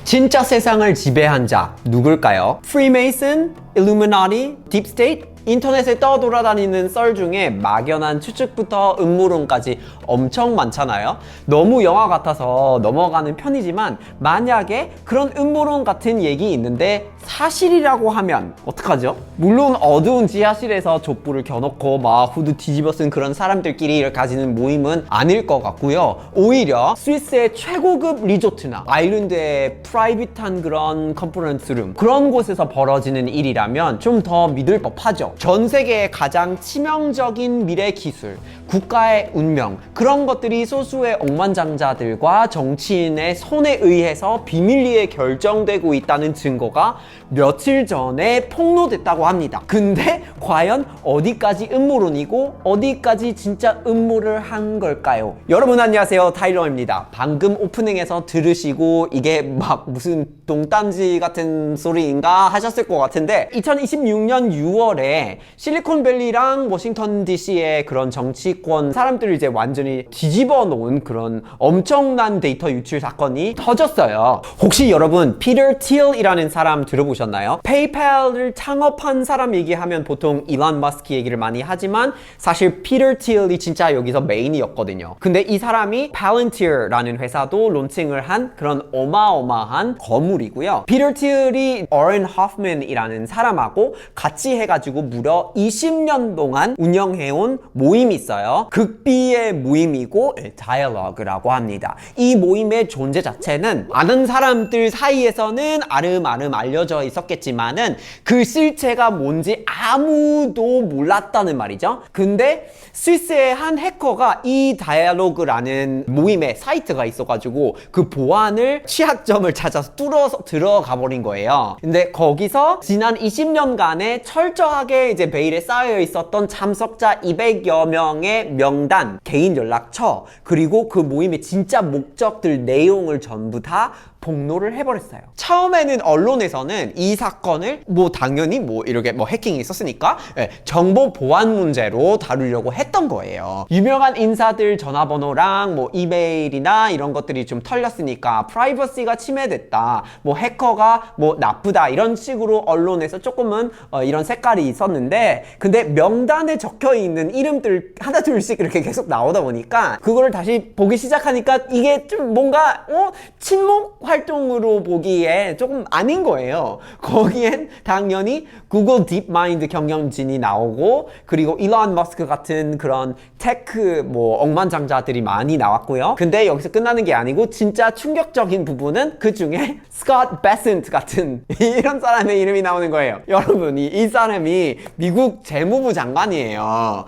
진짜 세상을 지배한 자 누굴까요? 프리메이슨, 일루미나티, 딥스테이트? 인터넷에 떠돌아다니는 썰 중에 막연한 추측부터 음모론까지 엄청 많잖아요. 너무 영화 같아서 넘어가는 편이지만 만약에 그런 음모론 같은 얘기 있는데 사실이라고 하면 어떡하죠? 물론 어두운 지하실에서 족보를 겨놓고 막 후드 뒤집어 쓴 그런 사람들끼리 가지는 모임은 아닐 것 같고요. 오히려 스위스의 최고급 리조트나 아일랜드의 프라이빗한 그런 컨퍼런스룸, 그런 곳에서 벌어지는 일이라면 좀 더 믿을 법하죠. 전 세계의 가장 치명적인 미래 기술, 국가의 운명, 그런 것들이 소수의 억만장자들과 정치인의 손에 의해서 비밀리에 결정되고 있다는 증거가 며칠 전에 폭로됐다고 합니다. 근데 과연 어디까지 음모론이고 어디까지 진짜 음모를 한 걸까요? 여러분 안녕하세요, 타일러입니다. 방금 오프닝에서 들으시고 이게 막 무슨 동딴지 같은 소리인가 하셨을 것 같은데 2026년 6월에 실리콘밸리랑 워싱턴 DC의 그런 정치권 사람들을 이제 완전히 뒤집어 놓은 그런 엄청난 데이터 유출 사건이 터졌어요. 혹시 여러분 피터 틸이라는 사람 들어보셨나요? 페이팔을 창업한 사람 얘기하면 보통 일론 머스크 얘기를 많이 하지만 사실 피터 틸이 진짜 여기서 메인이었거든요. 근데 이 사람이 팔런티어라는 회사도 론칭을 한 그런 어마어마한 거물이고요. 피터 틸이 어런 허프맨이라는 사람하고 같이 해가지고 무려 20년 동안 운영해온 모임이 있어요. 극비의 모임이고 다이얼로그라고 합니다. 이 모임의 존재 자체는 아는 사람들 사이에서는 아름아름 알려져 있었겠지만은 그 실체가 뭔지 아무도 몰랐다는 말이죠. 근데 스위스의 한 해커가 이 다이얼로그라는 모임의 사이트가 있어가지고 그 보안을 취약점을 찾아서 뚫어서 들어가 버린 거예요. 근데 거기서 지난 20년간의 철저하게 이제 베일에 쌓여 있었던 참석자 200여 명의 명단, 개인 연락처, 그리고 그 모임의 진짜 목적들 내용을 전부 다 폭로를 해버렸어요. 처음에는 언론에서는 이 사건을 당연히 이렇게 해킹이 있었으니까 정보 보안 문제로 다루려고 했던 거예요. 유명한 인사들 전화번호랑 이메일이나 이런 것들이 좀 털렸으니까 프라이버시가 침해됐다, 해커가 나쁘다, 이런 식으로 언론에서 조금은 이런 색깔이 있었는데, 근데 명단에 적혀있는 이름들 하나 둘씩 이렇게 계속 나오다 보니까 그거를 다시 보기 시작하니까 이게 좀 뭔가 침묵 활동으로 보기에 조금 아닌 거예요. 거기엔 당연히 구글 딥마인드 경영진이 나오고, 그리고 일론 머스크 같은 그런 테크 억만장자들이 많이 나왔고요. 근데 여기서 끝나는 게 아니고 진짜 충격적인 부분은 그 중에 스콧 베센트 같은 이런 사람의 이름이 나오는 거예요. 여러분, 이 사람이 미국 재무부 장관이에요.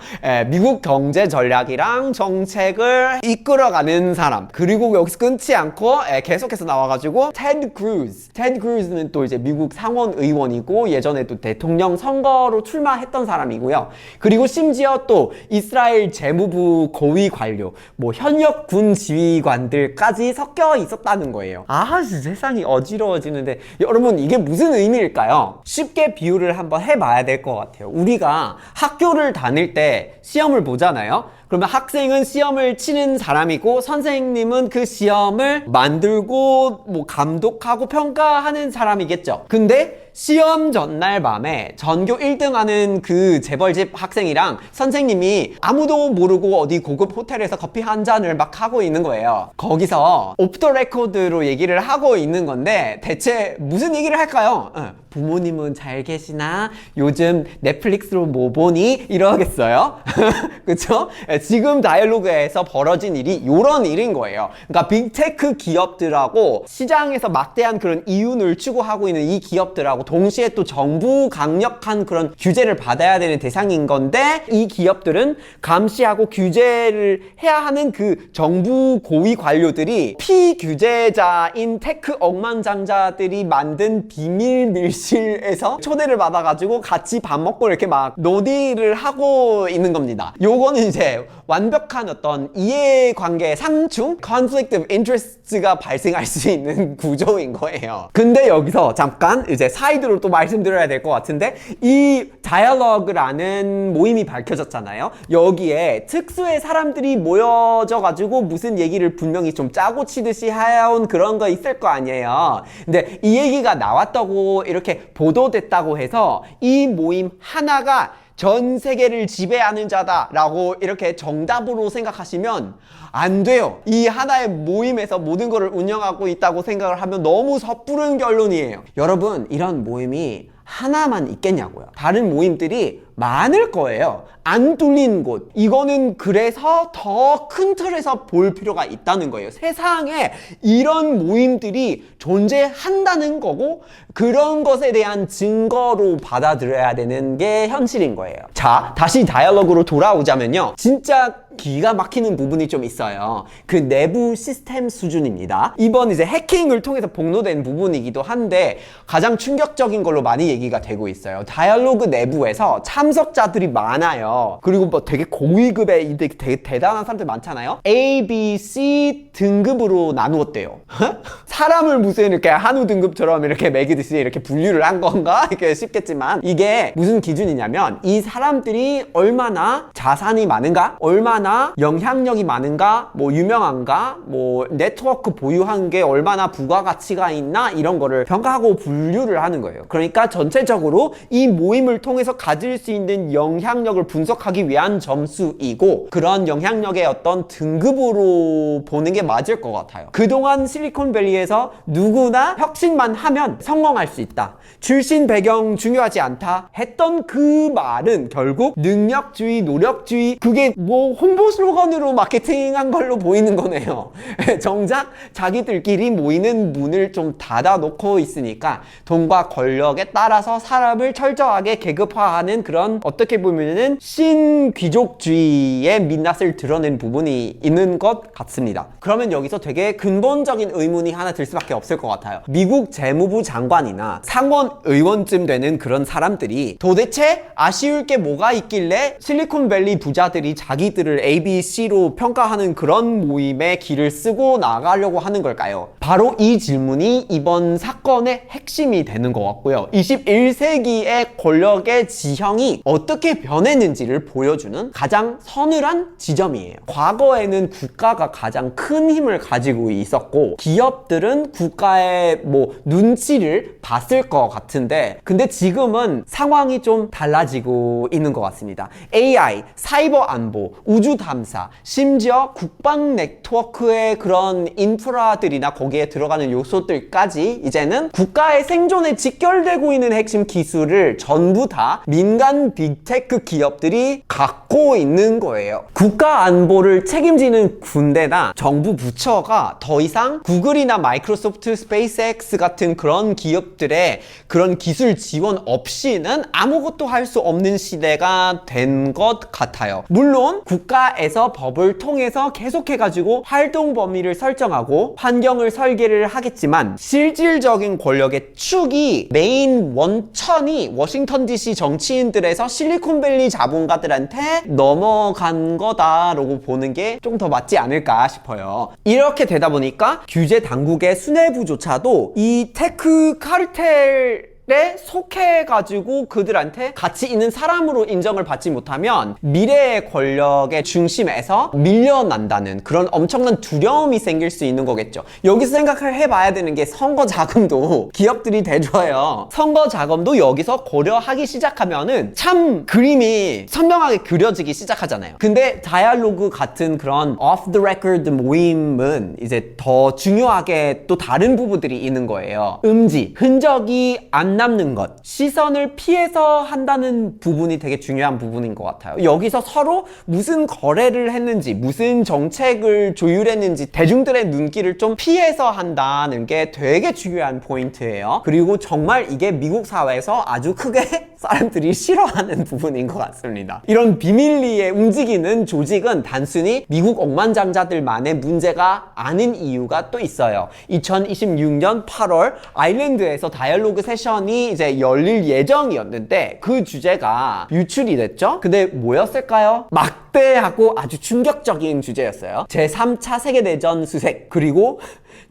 미국 경제 전략이랑 정책을 이끌어가는 사람. 그리고 여기서 끊지 않고 계속해서 나와가지고 테드 크루즈는 또 이제 미국 상원 의원이고 예전에도 대통령 선거로 출마했던 사람이고요. 그리고 심지어 또 이스라엘 재무부 고위 관료, 현역 군 지휘관들까지 섞여 있었다는 거예요. 세상이 어지러워지는데 여러분, 이게 무슨 의미일까요? 쉽게 비유를 한번 해봐야 될 것 같아요. 우리가 학교를 다닐 때 시험을 보잖아요. 그러면 학생은 시험을 치는 사람이고 선생님은 그 시험을 만들고 감독하고 평가하는 사람이겠죠. 근데 시험 전날 밤에 전교 1등 하는 그 재벌집 학생이랑 선생님이 아무도 모르고 어디 고급 호텔에서 커피 한 잔을 막 하고 있는 거예요. 거기서 오프 더 레코드로 얘기를 하고 있는 건데 대체 무슨 얘기를 할까요? 부모님은 잘 계시나? 요즘 넷플릭스로 뭐 보니? 이러겠어요? 그쵸? 지금 다이얼로그에서 벌어진 일이 이런 일인 거예요. 그러니까 빅테크 기업들하고 시장에서 막대한 그런 이윤을 추구하고 있는 이 기업들하고 동시에 또 정부 강력한 그런 규제를 받아야 되는 대상인 건데, 이 기업들은 감시하고 규제를 해야 하는 그 정부 고위 관료들이 피규제자인 테크 억만장자들이 만든 비밀 밀실 대기실에서 초대를 받아가지고 같이 밥 먹고 이렇게 막 논의를 하고 있는 겁니다. 요거는 이제 완벽한 어떤 이해관계 상충, conflict of interest가 발생할 수 있는 구조인 거예요. 근데 여기서 잠깐 이제 사이드로 또 말씀드려야 될 것 같은데, 이 dialogue라는 모임이 밝혀졌잖아요. 여기에 특수의 사람들이 모여져가지고 무슨 얘기를 분명히 좀 짜고 치듯이 해온 그런 거 있을 거 아니에요. 근데 이 얘기가 나왔다고 이렇게 보도됐다고 해서 이 모임 하나가 전 세계를 지배하는 자다라고 이렇게 정답으로 생각하시면 안 돼요. 이 하나의 모임에서 모든 것을 운영하고 있다고 생각을 하면 너무 섣부른 결론이에요. 여러분, 이런 모임이 하나만 있겠냐고요. 다른 모임들이 많을 거예요. 안 뚫린 곳. 이거는 그래서 더 큰 틀에서 볼 필요가 있다는 거예요. 세상에 이런 모임들이 존재한다는 거고, 그런 것에 대한 증거로 받아들여야 되는 게 현실인 거예요. 자, 다시 다이얼로그로 돌아오자면요. 진짜 기가 막히는 부분이 좀 있어요. 그 내부 시스템 수준입니다. 이번 이제 해킹을 통해서 복로된 부분이기도 한데 가장 충격적인 걸로 많이 얘기가 되고 있어요. 다이얼로그 내부에서 참석자들이 많아요. 그리고 뭐 되게 고위급의 되게 대단한 사람들 많잖아요. A, B, C 등급으로 나누었대요. 사람을 무슨 이렇게 한우 등급처럼 이렇게 매기듯이 이렇게 분류를 한 건가? 이렇게 싶겠지만, 이게 무슨 기준이냐면 이 사람들이 얼마나 자산이 많은가, 얼마나 영향력이 많은가, 뭐 유명한가, 뭐 네트워크 보유한 게 얼마나 부가가치가 있나, 이런 거를 평가하고 분류를 하는 거예요. 그러니까 전체적으로 이 모임을 통해서 가질 수 있는 영향력을 분석하기 위한 점수이고, 그런 영향력의 어떤 등급으로 보는 게 맞을 것 같아요. 그동안 실리콘밸리에서 누구나 혁신만 하면 성공할 수 있다, 출신 배경 중요하지 않다 했던 그 말은 결국 능력주의, 노력주의, 그게 뭐 홍보 슬로건으로 마케팅한 걸로 보이는 거네요. 정작 자기들끼리 모이는 문을 좀 닫아놓고 있으니까 돈과 권력에 따라서 사람을 철저하게 계급화하는 그런, 어떻게 보면은 신귀족주의의 민낯을 드러낸 부분이 있는 것 같습니다. 그러면 여기서 되게 근본적인 의문이 하나 들 수밖에 없을 것 같아요. 미국 재무부 장관이나 상원 의원쯤 되는 그런 사람들이 도대체 아쉬울 게 뭐가 있길래 실리콘밸리 부자들이 자기들을 A, B, C로 평가하는 그런 모임에 길을 쓰고 나가려고 하는 걸까요? 바로 이 질문이 이번 사건의 핵심이 되는 것 같고요. 21세기의 권력의 지형이 어떻게 변했는지를 보여주는 가장 서늘한 지점이에요. 과거에는 국가가 가장 큰 힘을 가지고 있었고, 기업들은 국가의 뭐 눈치를 봤을 것 같은데, 근데 지금은 상황이 좀 달라지고 있는 것 같습니다. AI, 사이버 안보, 우주 탐사, 심지어 국방 네트워크의 그런 인프라들이나 거기에 들어가는 요소들까지 이제는 국가의 생존에 직결되고 있는 핵심 기술을 전부 다 민간 빅테크 기업들이 갖고 있는 거예요. 국가 안보를 책임지는 군대나 정부 부처가 더 이상 구글이나 마이크로소프트, 스페이스X 같은 그런 기업들의 그런 기술 지원 없이는 아무것도 할 수 없는 시대가 된 것 같아요. 물론 국가에서 법을 통해서 계속해가지고 활동 범위를 설정하고 환경을 설계를 하겠지만, 실질적인 권력의 축이, 메인 원천이 워싱턴 DC 정치인들에서 실리콘밸리 자본가들한테 넘어간 거다라고 보는 게 좀 더 맞지 않을까 싶어요. 이렇게 되다 보니까 규제 당국의 수뇌부조차도 이 테크 카르텔 에 속해가지고 그들한테 가치 있는 사람으로 인정을 받지 못하면 미래의 권력의 중심에서 밀려난다는 그런 엄청난 두려움이 생길 수 있는 거겠죠. 여기서 생각을 해봐야 되는 게, 선거 자금도 기업들이 대줘요. 선거 자금도 여기서 고려하기 시작하면은 참 그림이 선명하게 그려지기 시작하잖아요. 근데 다이얼로그 같은 그런 off the record 모임은 이제 더 중요하게 또 다른 부분들이 있는 거예요. 음지, 흔적이 안 남는 것, 시선을 피해서 한다는 부분이 되게 중요한 부분인 것 같아요. 여기서 서로 무슨 거래를 했는지, 무슨 정책을 조율했는지 대중들의 눈길을 좀 피해서 한다는 게 되게 중요한 포인트예요. 그리고 정말 이게 미국 사회에서 아주 크게 사람들이 싫어하는 부분인 것 같습니다. 이런 비밀리에 움직이는 조직은 단순히 미국 억만장자들만의 문제가 아닌 이유가 또 있어요. 2026년 8월 아일랜드에서 다이얼로그 세션이 이제 열릴 예정이었는데 그 주제가 유출이 됐죠? 근데 뭐였을까요? 막대하고 아주 충격적인 주제였어요. 제3차 세계대전 수색, 그리고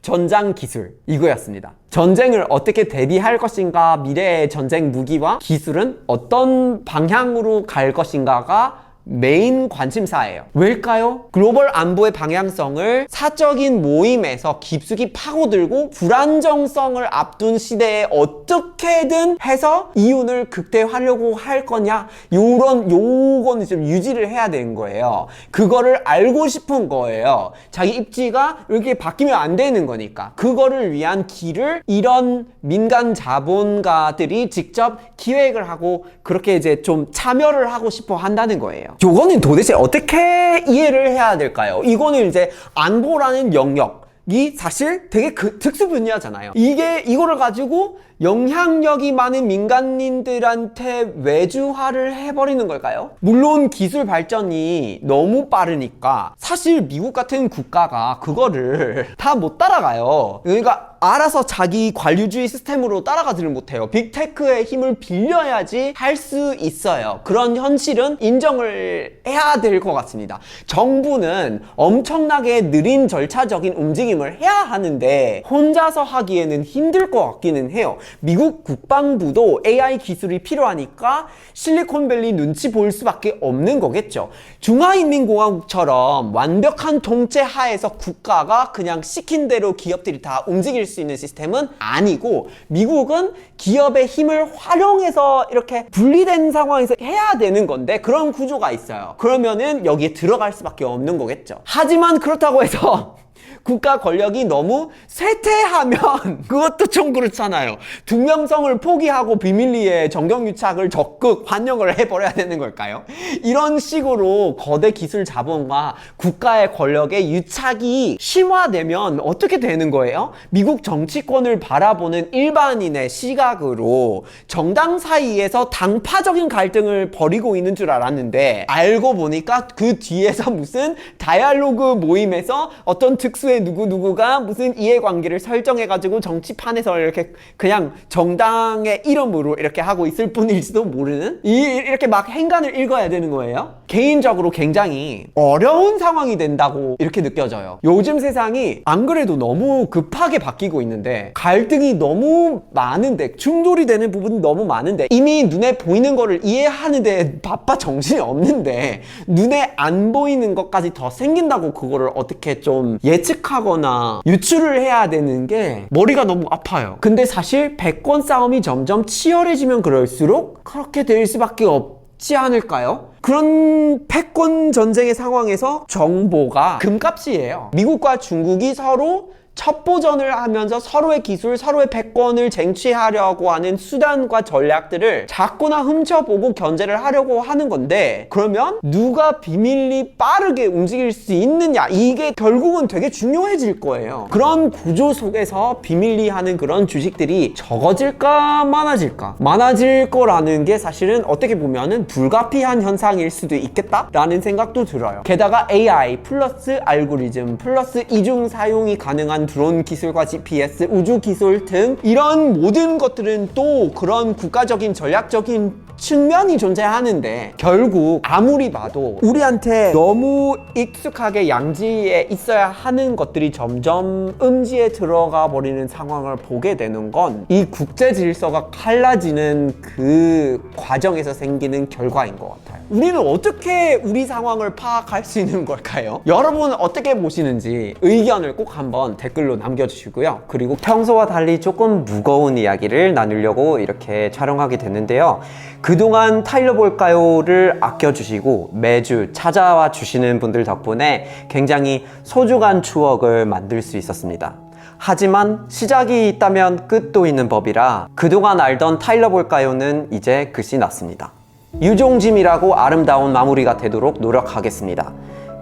전장 기술, 이거였습니다. 전쟁을 어떻게 대비할 것인가, 미래의 전쟁 무기와 기술은 어떤 방향으로 갈 것인가가 메인 관심사예요. 왜일까요? 글로벌 안보의 방향성을 사적인 모임에서 깊숙이 파고들고 불안정성을 앞둔 시대에 어떻게든 해서 이윤을 극대화하려고 할 거냐, 요거는 좀 유지를 해야 되는 거예요. 그거를 알고 싶은 거예요. 자기 입지가 이렇게 바뀌면 안 되는 거니까. 그거를 위한 길을 이런 민간 자본가들이 직접 기획을 하고 그렇게 이제 좀 참여를 하고 싶어 한다는 거예요. 요거는 도대체 어떻게 이해를 해야 될까요? 이거는 이제 안보라는 영역이 사실 되게 특수 분야잖아요. 이거를 가지고 영향력이 많은 민간인들한테 외주화를 해버리는 걸까요? 물론 기술 발전이 너무 빠르니까 사실 미국 같은 국가가 그거를 다 못 따라가요. 그러니까 알아서 자기 관료주의 시스템으로 따라가지를 못해요. 빅테크의 힘을 빌려야지 할 수 있어요. 그런 현실은 인정을 해야 될 것 같습니다. 정부는 엄청나게 느린 절차적인 움직임을 해야 하는데 혼자서 하기에는 힘들 것 같기는 해요. 미국 국방부도 AI 기술이 필요하니까 실리콘밸리 눈치 볼 수밖에 없는 거겠죠. 중화인민공화국처럼 완벽한 통제 하에서 국가가 그냥 시킨 대로 기업들이 다 움직일 수 있는 시스템은 아니고, 미국은 기업의 힘을 활용해서 이렇게 분리된 상황에서 해야 되는 건데 그런 구조가 있어요. 그러면은 여기에 들어갈 수밖에 없는 거겠죠. 하지만 그렇다고 해서 국가 권력이 너무 쇠퇴하면 그것도 좀 그렇잖아요. 투명성을 포기하고 비밀리에 정경유착을 적극 환영을 해버려야 되는 걸까요? 이런 식으로 거대 기술 자본과 국가의 권력의 유착이 심화되면 어떻게 되는 거예요? 미국 정치권을 바라보는 일반인의 시각으로 정당 사이에서 당파적인 갈등을 벌이고 있는 줄 알았는데 알고 보니까 그 뒤에서 무슨 다이얼로그 모임에서 어떤 특수의 누구누구가 무슨 이해관계를 설정해가지고 정치판에서 이렇게 그냥 정당의 이름으로 이렇게 하고 있을 뿐일지도 모르는 이렇게 막 행간을 읽어야 되는 거예요. 개인적으로 굉장히 어려운 상황이 된다고 이렇게 느껴져요. 요즘 세상이 안 그래도 너무 급하게 바뀌고 있는데 갈등이 너무 많은데, 충돌이 되는 부분이 너무 많은데, 이미 눈에 보이는 거를 이해하는데 바빠 정신이 없는데 눈에 안 보이는 것까지 더 생긴다고 그거를 어떻게 좀 예측하거나 유추를 해야 되는 게 머리가 너무 아파요. 근데 사실 패권 싸움이 점점 치열해지면 그럴수록 그렇게 될 수밖에 없지 않을까요? 그런 패권 전쟁의 상황에서 정보가 금값이에요. 미국과 중국이 서로 첩보전을 하면서 서로의 기술, 서로의 패권을 쟁취하려고 하는 수단과 전략들을 자꾸나 훔쳐보고 견제를 하려고 하는 건데, 그러면 누가 비밀리 빠르게 움직일 수 있느냐, 이게 결국은 되게 중요해질 거예요. 그런 구조 속에서 비밀리 하는 그런 주식들이 적어질까 많아질까? 많아질 거라는 게 사실은 어떻게 보면은 불가피한 현상일 수도 있겠다라는 생각도 들어요. 게다가 AI 플러스 알고리즘 플러스 이중 사용이 가능한 드론 기술과 GPS, 우주 기술 등 이런 모든 것들은 또 그런 국가적인 전략적인 측면이 존재하는데, 결국 아무리 봐도 우리한테 너무 익숙하게 양지에 있어야 하는 것들이 점점 음지에 들어가 버리는 상황을 보게 되는 건 이 국제 질서가 갈라지는 그 과정에서 생기는 결과인 것 같아요. 우리는 어떻게 우리 상황을 파악할 수 있는 걸까요? 여러분은 어떻게 보시는지 의견을 꼭 한번 댓글로 남겨주시고요. 그리고 평소와 달리 조금 무거운 이야기를 나누려고 이렇게 촬영하게 됐는데요. 그동안 타일러 볼까요를 아껴주시고 매주 찾아와 주시는 분들 덕분에 굉장히 소중한 추억을 만들 수 있었습니다. 하지만 시작이 있다면 끝도 있는 법이라 그동안 알던 타일러 볼까요는 이제 끝이 났습니다. 유종짐이라고 아름다운 마무리가 되도록 노력하겠습니다.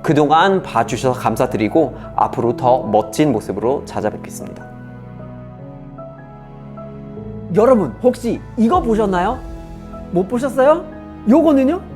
그동안 봐주셔서 감사드리고 앞으로 더 멋진 모습으로 찾아뵙겠습니다. 여러분 혹시 이거 보셨나요? 못 보셨어요? 요거는요?